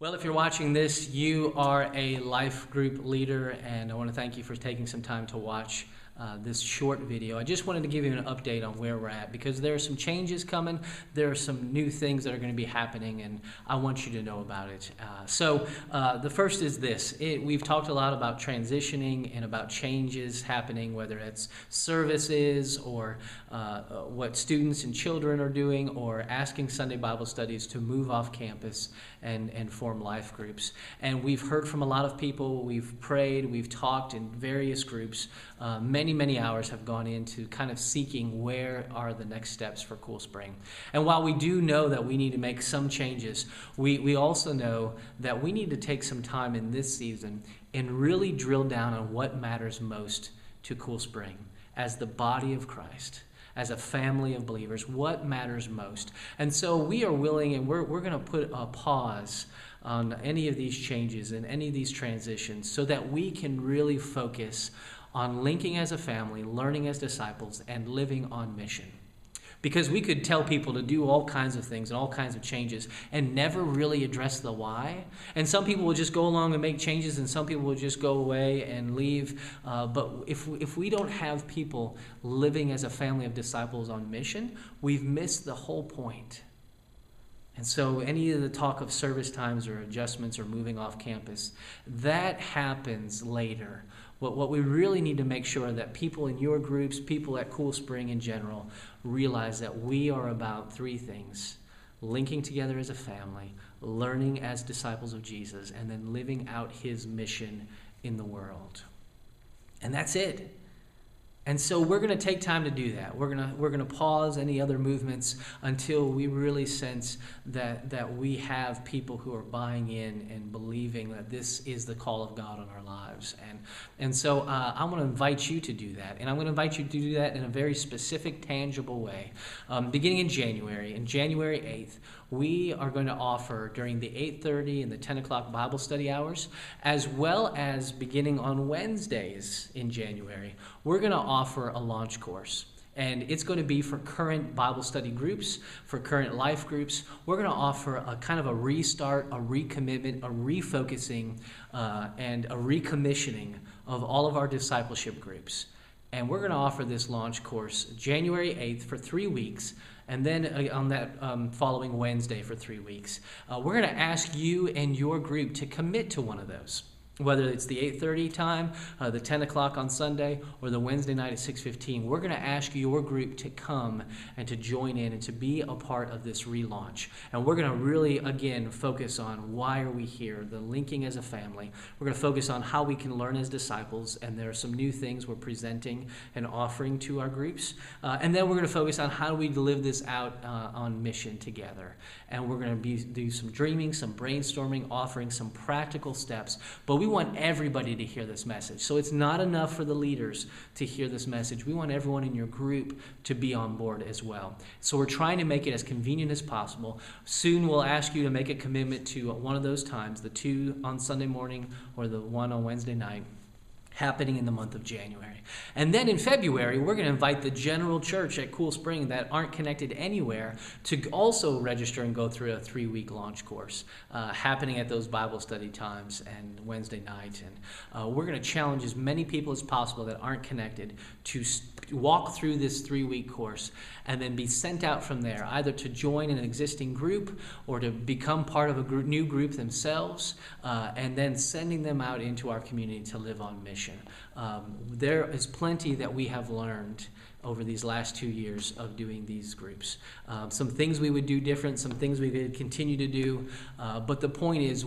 Well, if you're watching this, you are a life group leader, and I want to thank you for taking some time to watch this short video. I just wanted to give you an update on where we're at because there are some changes coming. There are some new things that are going to be happening, and I want you to know about it. So the first is this. We've talked a lot about transitioning and about changes happening, whether it's services or what students and children are doing, or asking Sunday Bible studies to move off campus and form life groups. And we've heard from a lot of people. We've prayed. We've talked in various groups. Many hours have gone into kind of seeking where are the next steps for Cool Spring. And while we do know that we need to make some changes, we also know that we need to take some time in this season and really drill down on what matters most to Cool Spring as the body of Christ, as a family of believers. What matters most? And so we are willing, and we're going to put a pause on any of these changes and any of these transitions so that we can really focus on linking as a family, learning as disciples, and living on mission. Because we could tell people to do all kinds of things and all kinds of changes and never really address the why. And some people will just go along and make changes, and some people will just go away and leave. But if we don't have people living as a family of disciples on mission, we've missed the whole point. And so any of the talk of service times or adjustments or moving off campus, that happens later. What we really need to make sure that people in your groups, people at Cool Spring in general, realize that we are about three things: linking together as a family, learning as disciples of Jesus, and then living out his mission in the world. And that's it. And so we're going to take time to do that. We're going to pause any other movements until we really sense that we have people who are buying in and believing that this is the call of God on our lives. And so I want to invite you to do that. And I'm going to invite you to do that in a very specific, tangible way. Beginning in January 8th, we are going to offer during the 8:30 and the 10 o'clock Bible study hours, as well as beginning on Wednesdays in January, we're going to offer a launch course. And it's going to be for current Bible study groups, for current life groups. We're going to offer a kind of a restart, a recommitment, a refocusing, and a recommissioning of all of our discipleship groups. And we're going to offer this launch course January 8th for 3 weeks, and then on that following Wednesday for 3 weeks. We're going to ask you and your group to commit to one of those, whether it's the 8:30 time, the 10 o'clock on Sunday, or the Wednesday night at 6:15. We're going to ask your group to come and to join in and to be a part of this relaunch. And we're going to really, again, focus on why are we here, the linking as a family. We're going to focus on how we can learn as disciples, and there are some new things we're presenting and offering to our groups. And then we're going to focus on how do we live this out on mission together. And we're going to do some dreaming, some brainstorming, offering some practical steps. But we want everybody to hear this message. So it's not enough for the leaders to hear this message. We want everyone in your group to be on board as well. So we're trying to make it as convenient as possible. Soon we'll ask you to make a commitment to one of those times, the 2 on Sunday morning or the 1 on Wednesday night, happening in the month of January. And then in February, we're going to invite the general church at Cool Spring that aren't connected anywhere to also register and go through a 3-week launch course happening at those Bible study times and Wednesday night. And we're going to challenge as many people as possible that aren't connected to walk through this 3-week course and then be sent out from there, either to join an existing group or to become part of a new group themselves, and then sending them out into our community to live on mission. There is plenty that we have learned over these last 2 years of doing these groups. Some things we would do different, some things we could continue to do, but the point is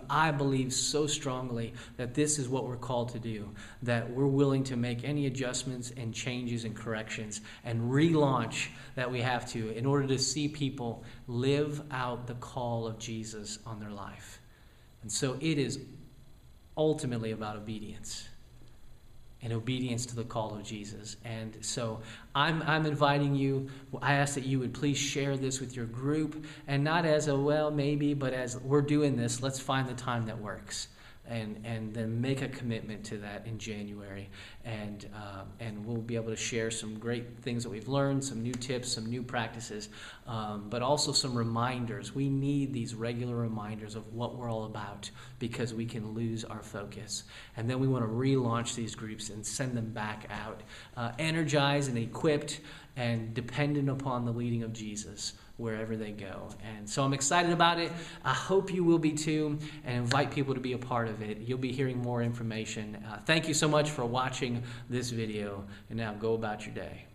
I believe so strongly that this is what we're called to do, that we're willing to make any adjustments and changes and corrections and relaunch that we have to in order to see people live out the call of Jesus on their life. And so it is ultimately about obedience. And obedience to the call of Jesus. And so I'm inviting you. I ask that you would please share this with your group, and not as a well maybe, but as we're doing this, let's find the time that works. and then make a commitment to that in January. And we'll be able to share some great things that we've learned, some new tips, some new practices, but also some reminders. We need these regular reminders of what we're all about, because we can lose our focus. And then we want to relaunch these groups and send them back out, energized and equipped and dependent upon the leading of Jesus wherever they go. And so I'm excited about it. I hope you will be too, and invite people to be a part of it. You'll be hearing more information. Thank you so much for watching this video, and now go about your day.